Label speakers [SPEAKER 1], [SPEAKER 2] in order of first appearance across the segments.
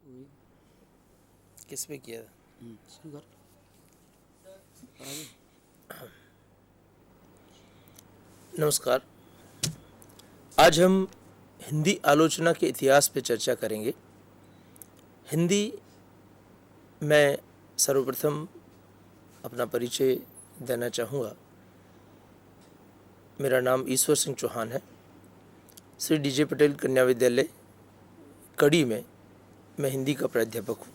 [SPEAKER 1] वही
[SPEAKER 2] किस पे किया था?
[SPEAKER 1] शुरू कर आगे।
[SPEAKER 2] नमस्कार। आज हम हिंदी आलोचना के इतिहास पे चर्चा करेंगे। हिंदी मैं सर्वप्रथम अपना परिचय देना चाहूँगा। मेरा नाम ईश्वर सिंह चौहान है। श्री डीजे पटेल कन्या विद्यालय कड़ी में मैं हिंदी का प्राध्यापक हूँ।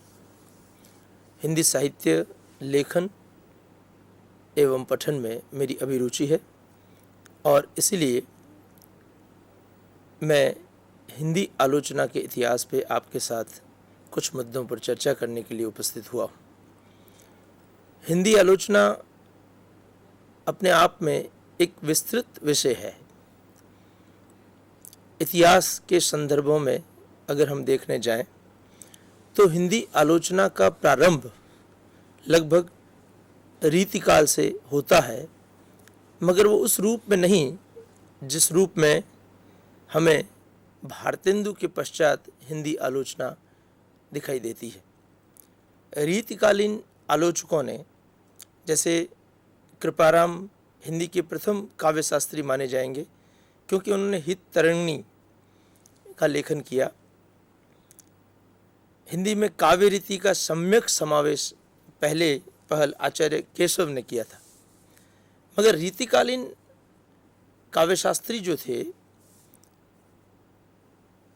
[SPEAKER 2] हिंदी साहित्य, लेखन एवं पठन में मेरी अभिरुचि है और इसीलिए मैं हिंदी आलोचना के इतिहास पे आपके साथ कुछ मुद्दों पर चर्चा करने के लिए उपस्थित हुआ हूँ। हिंदी आलोचना अपने आप में एक विस्तृत विषय है। इतिहास के संदर्भों में अगर हम देखने जाएं तो हिंदी आलोचना का प्रारंभ लगभग रीतिकाल से होता है, मगर वो उस रूप में नहीं जिस रूप में हमें भारतेंदु के पश्चात हिंदी आलोचना दिखाई देती है। रीतिकालीन आलोचकों ने, जैसे कृपाराम हिंदी के प्रथम काव्य शास्त्री माने जाएंगे क्योंकि उन्होंने हित तरंगिणी का लेखन किया। हिंदी में काव्य रीति का सम्यक समावेश पहल आचार्य केशव ने किया था। मगर रीतिकालीन काव्यशास्त्री जो थे,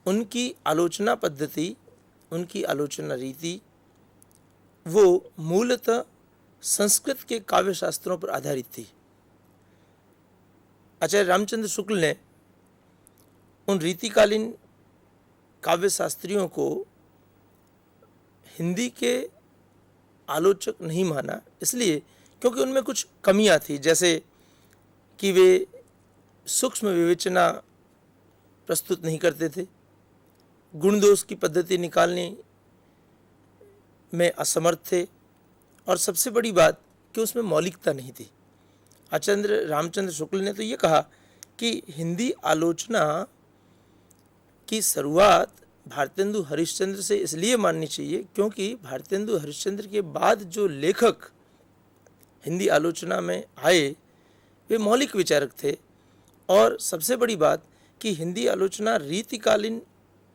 [SPEAKER 2] उनकी आलोचना पद्धति, उनकी आलोचना रीति वो मूलतः संस्कृत के काव्य शास्त्रों पर आधारित थी। आचार्य रामचंद्र शुक्ल ने उन रीतिकालीन काव्य शास्त्रियों को हिंदी के आलोचक नहीं माना, इसलिए क्योंकि उनमें कुछ कमियां थी, जैसे कि वे सूक्ष्म विवेचना प्रस्तुत नहीं करते थे, गुण दोष की पद्धति निकालने में असमर्थ थे और सबसे बड़ी बात कि उसमें मौलिकता नहीं थी। आचार्य रामचंद्र शुक्ल ने तो ये कहा कि हिंदी आलोचना की शुरुआत भारतेंदु हरिश्चंद्र से इसलिए माननी चाहिए क्योंकि भारतेंदु हरिश्चंद्र के बाद जो लेखक हिंदी आलोचना में आए वे मौलिक विचारक थे। और सबसे बड़ी बात कि हिंदी आलोचना रीतिकालीन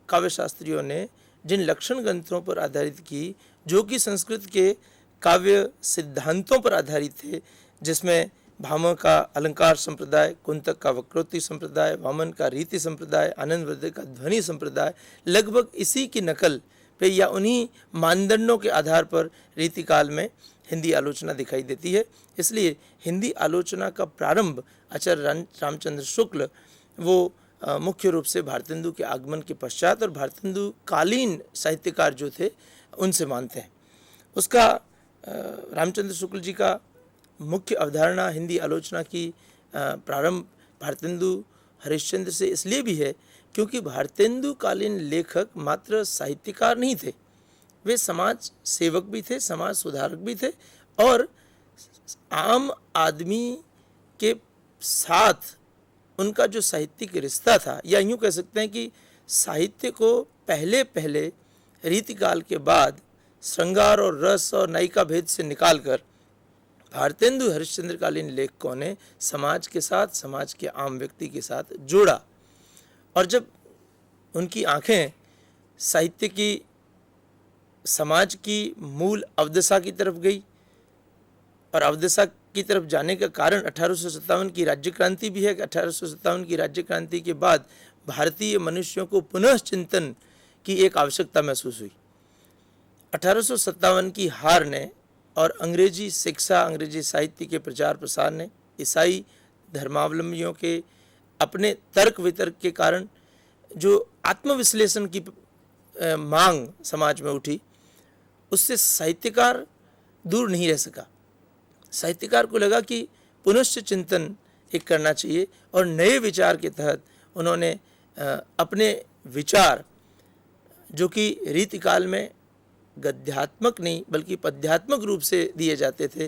[SPEAKER 2] काव्यशास्त्रियों ने जिन लक्षण ग्रंथों पर आधारित की, जो कि संस्कृत के काव्य सिद्धांतों पर आधारित थे, जिसमें भामह का अलंकार संप्रदाय, कुंतक का वक्रोक्ति संप्रदाय, वामन का रीति संप्रदाय, आनंदवर्धन का ध्वनि संप्रदाय, लगभग इसी की नकल पे या उन्हीं मानदंडों के आधार पर रीतिकाल में हिंदी आलोचना दिखाई देती है। इसलिए हिंदी आलोचना का प्रारंभ आचार्य रामचंद्र शुक्ल वो मुख्य रूप से भारतेंदु के आगमन के पश्चात और भारतेंदु कालीन साहित्यकार जो थे उनसे मानते हैं। उसका रामचंद्र शुक्ल जी का मुख्य अवधारणा हिंदी आलोचना की प्रारंभ भारतेंदु हरिश्चंद्र से इसलिए भी है क्योंकि भारतेंदु कालीन लेखक मात्र साहित्यकार नहीं थे, वे समाज सेवक भी थे, समाज सुधारक भी थे और आम आदमी के साथ उनका जो साहित्यिक रिश्ता था, या यूँ कह सकते हैं कि साहित्य को पहले रीतिकाल के बाद श्रृंगार और रस और नायिका भेद से निकालकर भारतेंदु हरिश्चंद्रकालीन लेखकों ने समाज के साथ, समाज के आम व्यक्ति के साथ जोड़ा। और जब उनकी आंखें साहित्य की, समाज की मूल अवदशा की तरफ गई और अवदशा की तरफ जाने का कारण 1857 की राज्य क्रांति भी है कि 1857 की राज्य क्रांति के बाद भारतीय मनुष्यों को पुनः चिंतन की एक आवश्यकता महसूस हुई। 1857 की हार ने और अंग्रेजी शिक्षा, अंग्रेजी साहित्य के प्रचार प्रसार ने, ईसाई धर्मावलंबियों के अपने तर्क वितर्क के कारण जो आत्मविश्लेषण की मांग समाज में उठी, उससे साहित्यकार दूर नहीं रह सका। साहित्यकार को लगा कि पुनश्च चिंतन एक करना चाहिए और नए विचार के तहत उन्होंने अपने विचार, जो कि रीतिकाल में गद्यात्मक नहीं बल्कि पद्यात्मक रूप से दिए जाते थे,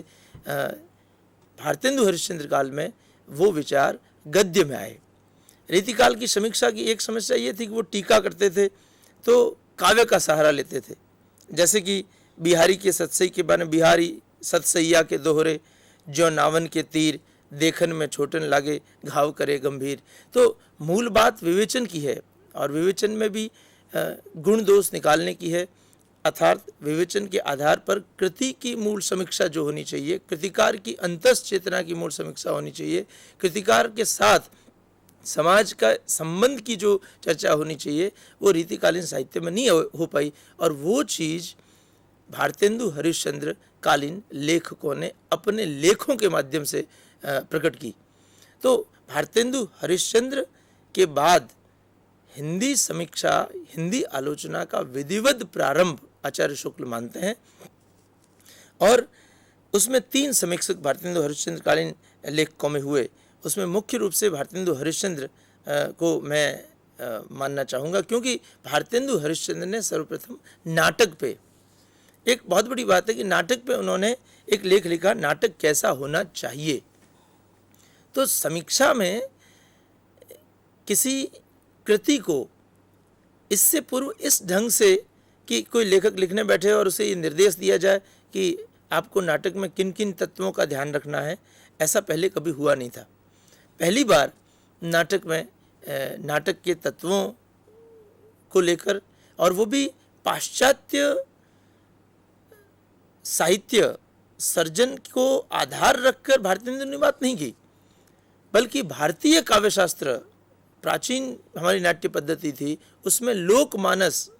[SPEAKER 2] भारतेंदु हरिश्चंद्र काल में वो विचार गद्य में आए। रीतिकाल की समीक्षा की एक समस्या ये थी कि वो टीका करते थे, तो काव्य का सहारा लेते थे। जैसे कि बिहारी के सतसई के बारे में, बिहारी सतसैया के दोहरे, जो नावन के तीर, देखन में छोटन लागे, घाव करे गंभीर। तो मूल बात विवेचन की है और विवेचन में भी गुण दोष निकालने की है, अर्थात विवेचन के आधार पर कृति की मूल समीक्षा जो होनी चाहिए, कृतिकार की अंतस चेतना की मूल समीक्षा होनी चाहिए, कृतिकार के साथ समाज का संबंध की जो चर्चा होनी चाहिए वो रीतिकालीन साहित्य में नहीं हो पाई। और वो चीज़ भारतेंदु हरिश्चंद्र कालीन लेखकों ने अपने लेखों के माध्यम से प्रकट की। तो भारतेंदु हरिश्चंद्र के बाद हिंदी समीक्षा, हिंदी आलोचना का विधिवत प्रारंभ आचार्य शुक्ल मानते हैं और उसमें 3 समीक्षक भारतेंदु हरिश्चंद्र कालीन लेखकों में हुए। उसमें मुख्य रूप से भारतेंदु हरिश्चंद्र को मैं मानना चाहूँगा, क्योंकि भारतेंदु हरिश्चंद्र ने सर्वप्रथम नाटक पे, एक बहुत बड़ी बात है कि नाटक पे उन्होंने एक लेख लिखा, नाटक कैसा होना चाहिए। तो समीक्षा में किसी कृति को इससे पूर्व इस ढंग से कि कोई लेखक लिखने बैठे और उसे ये निर्देश दिया जाए कि आपको नाटक में किन किन तत्वों का ध्यान रखना है, ऐसा पहले कभी हुआ नहीं था। पहली बार नाटक में नाटक के तत्वों को लेकर, और वो भी पाश्चात्य साहित्य सर्जन को आधार रखकर भारतेंदु ने बात नहीं की, बल्कि भारतीय काव्यशास्त्र, प्राचीन हमारी नाट्य पद्धति थी, उसमें लोकमानस,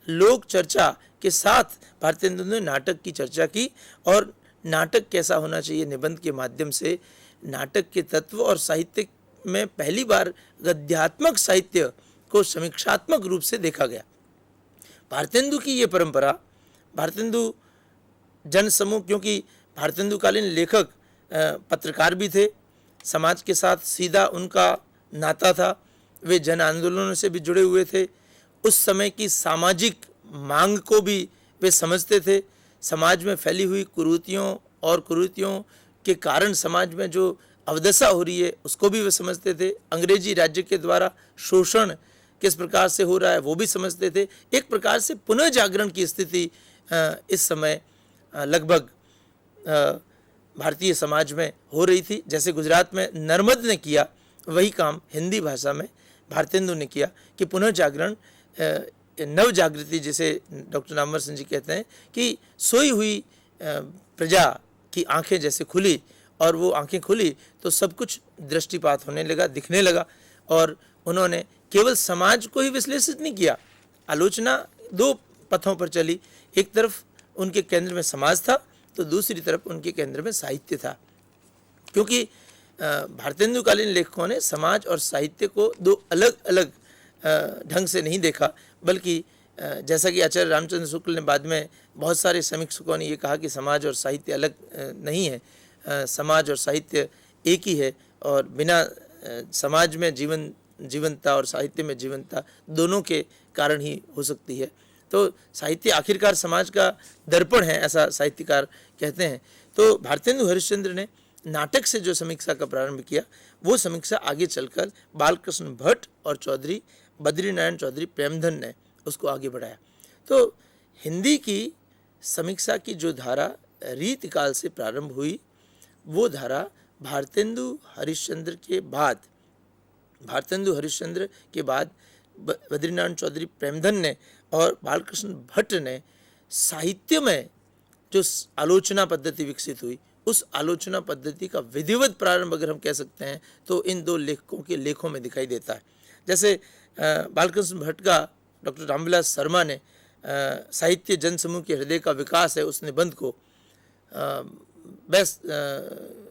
[SPEAKER 2] लोक चर्चा के साथ भारतेंदु ने नाटक की चर्चा की और नाटक कैसा होना चाहिए निबंध के माध्यम से नाटक के तत्व और साहित्य में पहली बार गद्यात्मक साहित्य को समीक्षात्मक रूप से देखा गया। भारतेंदु की ये परंपरा, भारतेंदु जन समूह, क्योंकि भारतेंदुकालीन लेखक पत्रकार भी थे, समाज के साथ सीधा उनका नाता था, वे जन आंदोलनों से भी जुड़े हुए थे, उस समय की सामाजिक मांग को भी वे समझते थे, समाज में फैली हुई कुरीतियों और कुरीतियों के कारण समाज में जो अवदशा हो रही है उसको भी वे समझते थे, अंग्रेजी राज्य के द्वारा शोषण किस प्रकार से हो रहा है वो भी समझते थे। एक प्रकार से पुनः जागरण की स्थिति इस समय लगभग भारतीय समाज में हो रही थी। जैसे गुजरात में नर्मद ने किया, वही काम हिंदी भाषा में भारतेंदु ने किया कि पुनः जागरण, नव जागृति जिसे डॉक्टर नामवर सिंह जी कहते हैं, कि सोई हुई प्रजा की आंखें जैसे खुली, और वो आंखें खुली तो सब कुछ दृष्टिपात होने लगा, दिखने लगा। और उन्होंने केवल समाज को ही विश्लेषित नहीं किया, आलोचना 2 पथों पर चली, एक तरफ उनके केंद्र में समाज था तो दूसरी तरफ उनके केंद्र में साहित्य था, क्योंकि भारतेंदुकालीन लेखकों ने समाज और साहित्य को 2 अलग अलग ढंग से नहीं देखा, बल्कि जैसा कि आचार्य रामचंद्र शुक्ल ने बाद में, बहुत सारे समीक्षकों ने ये कहा कि समाज और साहित्य अलग नहीं है, समाज और साहित्य एक ही है, और बिना समाज में जीवंतता और साहित्य में जीवंतता दोनों के कारण ही हो सकती है। तो साहित्य आखिरकार समाज का दर्पण है, ऐसा साहित्यकार कहते हैं। तो भारतेंदु हरिश्चंद्र ने नाटक से जो समीक्षा का प्रारंभ किया, वो समीक्षा आगे चलकर बालकृष्ण भट्ट और चौधरी बद्रीनारायण चौधरी प्रेमधन ने उसको आगे बढ़ाया। तो हिंदी की समीक्षा की जो धारा रीतकाल से प्रारंभ हुई, वो धारा भारतेंदु हरिश्चंद्र के बाद बद्रीनारायण चौधरी प्रेमधन ने और बालकृष्ण भट्ट ने साहित्य में जो आलोचना पद्धति विकसित हुई, उस आलोचना पद्धति का विधिवत प्रारंभ अगर हम कह सकते हैं तो इन 2 लेखकों के लेखों में दिखाई देता है। जैसे बालकृष्ण भट्ट का डॉक्टर रामविलास शर्मा ने साहित्य जनसमूह के हृदय का विकास है उस निबंध को बेस्ट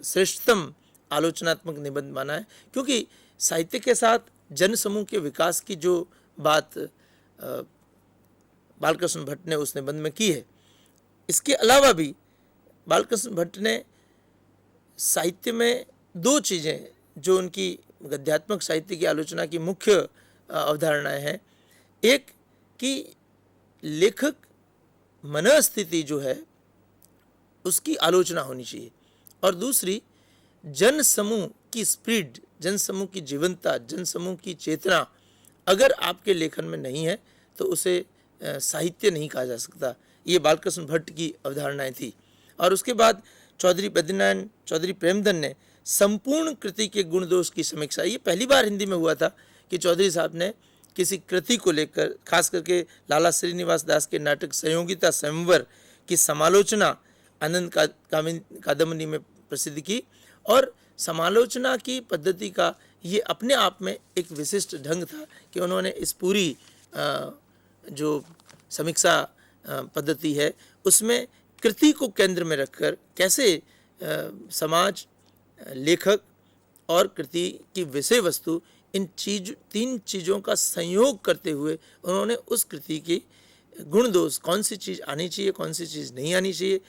[SPEAKER 2] श्रेष्ठतम आलोचनात्मक निबंध माना है, क्योंकि साहित्य के साथ जनसमूह के विकास की जो बात बालकृष्ण भट्ट ने उस निबंध में की है। इसके अलावा भी बालकृष्ण भट्ट ने साहित्य में 2 चीज़ें जो उनकी गद्यात्मक साहित्य की आलोचना की मुख्य अवधारणाएं हैं, एक कि लेखक मनस्थिति जो है उसकी आलोचना होनी चाहिए, और दूसरी जनसमूह की स्पिरिट, जनसमूह की जीवंतता, जनसमूह की चेतना अगर आपके लेखन में नहीं है तो उसे साहित्य नहीं कहा जा सकता। ये बालकृष्ण भट्ट की अवधारणाएं थी। और उसके बाद चौधरी बद्रीनारायण चौधरी प्रेमधन ने संपूर्ण कृति के गुण दोष की समीक्षा, ये पहली बार हिंदी में हुआ था कि चौधरी साहब ने किसी कृति को लेकर, खास करके लाला श्रीनिवास दास के नाटक संयोगिता स्वयंवर की समालोचना आनंद कादम्बनी में प्रसिद्ध की। और समालोचना की पद्धति का ये अपने आप में एक विशिष्ट ढंग था कि उन्होंने इस पूरी जो समीक्षा पद्धति है उसमें कृति को केंद्र में रखकर कैसे समाज, लेखक और कृति की विषय वस्तु, इन तीन चीज़ों का संयोग करते हुए उन्होंने उस कृति की गुण दोष, कौन सी चीज़ आनी चाहिए, कौन सी चीज़ नहीं आनी चाहिए,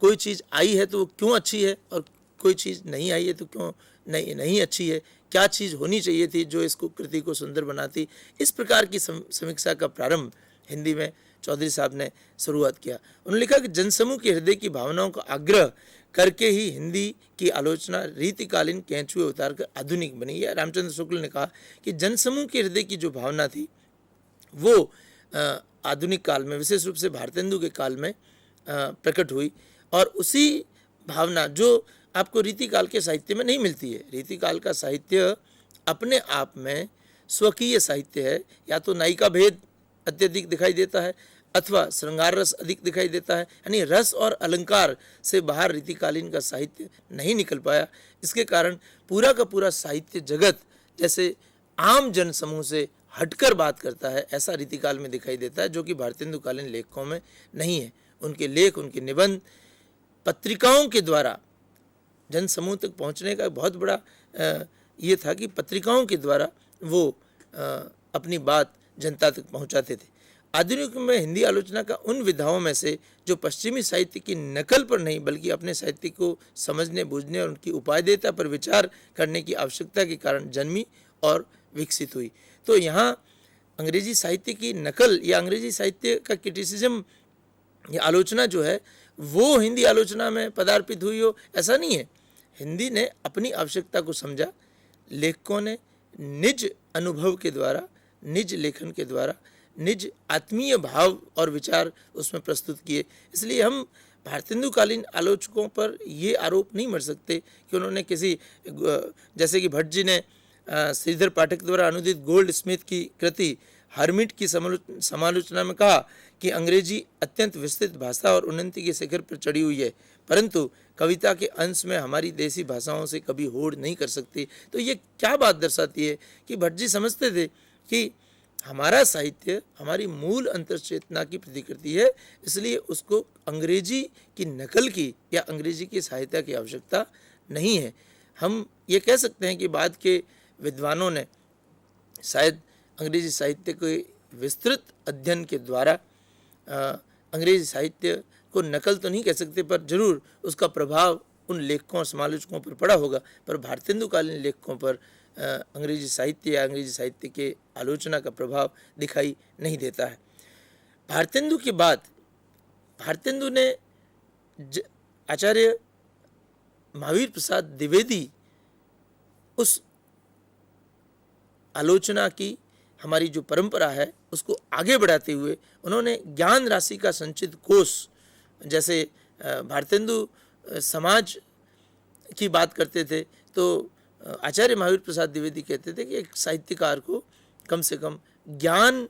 [SPEAKER 2] कोई चीज़ आई है तो वो क्यों अच्छी है और कोई चीज़ नहीं आई है तो क्यों नहीं अच्छी है, क्या चीज़ होनी चाहिए थी जो इसको कृति को सुंदर बनाती, इस प्रकार की समीक्षा का प्रारंभ हिंदी में चौधरी साहब ने शुरुआत किया। उन्होंने लिखा कि जनसमूह के हृदय की भावनाओं का आग्रह करके ही हिंदी की आलोचना रीतिकालीन केंचुए उतार कर आधुनिक बनी। या रामचंद्र शुक्ल ने कहा कि जनसमूह के हृदय की जो भावना थी वो आधुनिक काल में, विशेष रूप से भारतेंदु के काल में प्रकट हुई। और उसी भावना जो आपको रीतिकाल के साहित्य में नहीं मिलती है। रीतिकाल का साहित्य अपने आप में स्वकीय साहित्य है, या तो नायिका भेद अत्यधिक दिखाई देता है अथवा श्रृंगार रस अधिक दिखाई देता है, यानी रस और अलंकार से बाहर रीतिकालीन का साहित्य नहीं निकल पाया। इसके कारण पूरा का पूरा साहित्य जगत जैसे आम जन समूह से हटकर बात करता है, ऐसा रीतिकाल में दिखाई देता है, जो कि भारतेंदुकालीन लेखकों में नहीं है। उनके लेख, उनके निबंध पत्रिकाओं के द्वारा जन समूह तक पहुंचने का बहुत बड़ा ये था कि पत्रिकाओं के द्वारा वो अपनी बात जनता तक पहुंचाते थे। आधुनिक में हिंदी आलोचना का उन विधाओं में से जो पश्चिमी साहित्य की नकल पर नहीं बल्कि अपने साहित्य को समझने, बूझने और उनकी उपादेयता पर विचार करने की आवश्यकता के कारण जन्मी और विकसित हुई। तो यहाँ अंग्रेजी साहित्य की नकल या अंग्रेजी साहित्य का क्रिटिसिज्म या आलोचना जो है वो हिंदी आलोचना में पदार्पित हुई हो, ऐसा नहीं है। हिंदी ने अपनी आवश्यकता को समझा, लेखकों ने निज अनुभव के द्वारा, निज लेखन के द्वारा, निज आत्मीय भाव और विचार उसमें प्रस्तुत किए। इसलिए हम भारतेंदुकालीन आलोचकों पर ये आरोप नहीं मर सकते कि उन्होंने किसी, जैसे कि भट्ट जी ने श्रीधर पाठक द्वारा अनुदित गोल्ड स्मिथ की कृति हर्मिट की समालोचना में कहा कि अंग्रेजी अत्यंत विस्तृत भाषा और उन्नति के शिखर पर चढ़ी हुई है, परंतु कविता के अंश में हमारी देसी भाषाओं से कभी होड़ नहीं कर सकती। तो ये क्या बात दर्शाती है कि भट्ट जी समझते थे कि हमारा साहित्य हमारी मूल अंतर्चेतना की प्रतिकृति है, इसलिए उसको अंग्रेजी की नकल की या अंग्रेजी की सहायता की आवश्यकता नहीं है। हम ये कह सकते हैं कि बाद के विद्वानों ने शायद अंग्रेजी साहित्य के विस्तृत अध्ययन के द्वारा अंग्रेजी साहित्य को नकल तो नहीं कह सकते, पर जरूर उसका प्रभाव उन लेखकों और समालोचकों पर पड़ा होगा। पर भारतेंदुकालीन लेखकों पर अंग्रेजी साहित्य या अंग्रेजी साहित्य के आलोचना का प्रभाव दिखाई नहीं देता है। भारतेंदु के बाद भारतेंदु ने आचार्य महावीर प्रसाद द्विवेदी उस आलोचना की हमारी जो परंपरा है उसको आगे बढ़ाते हुए उन्होंने ज्ञान राशि का संचित कोष, जैसे भारतेंदु समाज की बात करते थे तो आचार्य महावीर प्रसाद द्विवेदी कहते थे कि एक साहित्यकार को कम से कम ज्ञान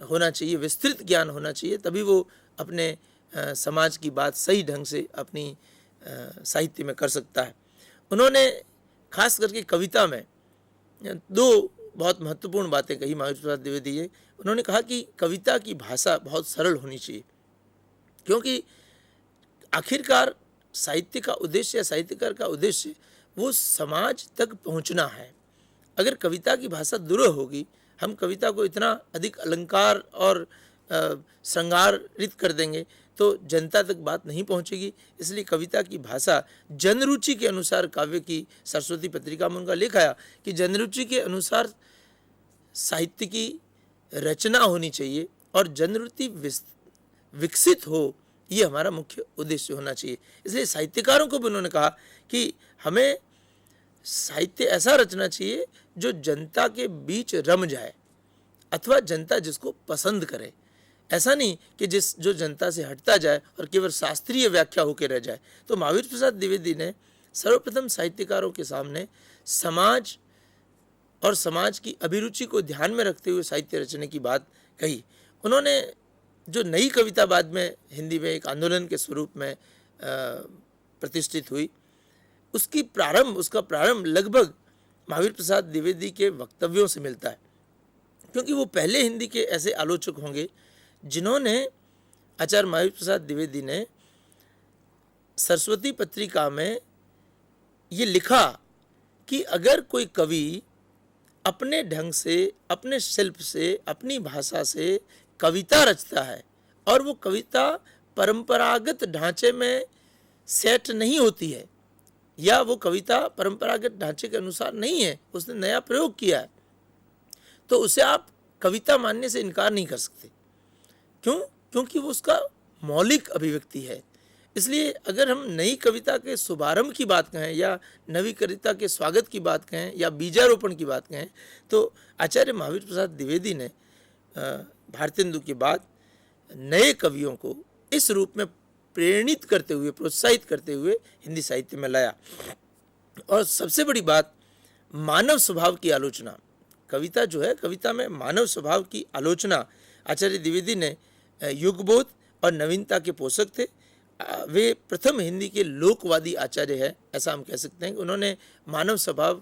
[SPEAKER 2] होना चाहिए, विस्तृत ज्ञान होना चाहिए, तभी वो अपने समाज की बात सही ढंग से अपनी साहित्य में कर सकता है। उन्होंने खास करके कविता में दो बहुत महत्वपूर्ण बातें कही महावीर प्रसाद द्विवेदी जी। उन्होंने कहा कि कविता की भाषा बहुत सरल होनी चाहिए, क्योंकि आखिरकार साहित्य का उद्देश्य या साहित्यकार का उद्देश्य वो समाज तक पहुंचना है। अगर कविता की भाषा दुरूह होगी, हम कविता को इतना अधिक अलंकार और श्रृंगारित कर देंगे तो जनता तक बात नहीं पहुंचेगी। इसलिए कविता की भाषा जनरुचि के अनुसार, काव्य की सरस्वती पत्रिका में उनका लेख आया कि जनरुचि के अनुसार साहित्य की रचना होनी चाहिए और जनरुचि विकसित हो, ये हमारा मुख्य उद्देश्य होना चाहिए। इसलिए साहित्यकारों को भी उन्होंने कहा कि हमें साहित्य ऐसा रचना चाहिए जो जनता के बीच रम जाए अथवा जनता जिसको पसंद करे। ऐसा नहीं कि जो जनता से हटता जाए और केवल शास्त्रीय व्याख्या होकर रह जाए। तो महावीर प्रसाद द्विवेदी ने सर्वप्रथम साहित्यकारों के सामने समाज और समाज की अभिरुचि को ध्यान में रखते हुए साहित्य रचने की बात कही। उन्होंने जो नई कविता बाद में हिंदी में एक आंदोलन के स्वरूप में प्रतिष्ठित हुई, उसका प्रारंभ लगभग महावीर प्रसाद द्विवेदी के वक्तव्यों से मिलता है, क्योंकि वो पहले हिंदी के ऐसे आलोचक होंगे जिन्होंने, आचार्य महावीर प्रसाद द्विवेदी ने सरस्वती पत्रिका में ये लिखा कि अगर कोई कवि अपने ढंग से, अपने शिल्प से, अपनी भाषा से कविता रचता है और वो कविता परंपरागत ढांचे में सेट नहीं होती है, या वो कविता परंपरागत ढांचे के अनुसार नहीं है, उसने नया प्रयोग किया है, तो उसे आप कविता मानने से इनकार नहीं कर सकते। क्यों? क्योंकि वो उसका मौलिक अभिव्यक्ति है। इसलिए अगर हम नई कविता के शुभारंभ की बात कहें या नवी कविता के स्वागत की बात कहें या बीजारोपण की बात कहें, तो आचार्य महावीर प्रसाद द्विवेदी ने भारतेंदु के बाद नए कवियों को इस रूप में प्रेरित करते हुए, प्रोत्साहित करते हुए हिंदी साहित्य में लाया। और सबसे बड़ी बात, मानव स्वभाव की आलोचना। कविता जो है, कविता में मानव स्वभाव की आलोचना। आचार्य द्विवेदी ने युगबोध और नवीनता के पोषक थे। वे प्रथम हिंदी के लोकवादी आचार्य है, ऐसा हम कह सकते हैं। उन्होंने मानव स्वभाव,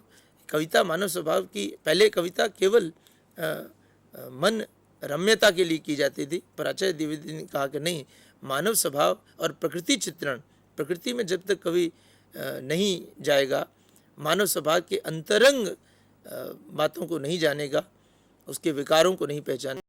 [SPEAKER 2] कविता मानव स्वभाव की, पहले कविता केवल मन रम्यता के लिए की जाती थी, पर आचार्य द्विवेदी ने कहा कि नहीं, मानव स्वभाव और प्रकृति चित्रण, प्रकृति में जब तक कवि नहीं जाएगा, मानव स्वभाव के अंतरंग बातों को नहीं जानेगा, उसके विकारों को नहीं पहचाने,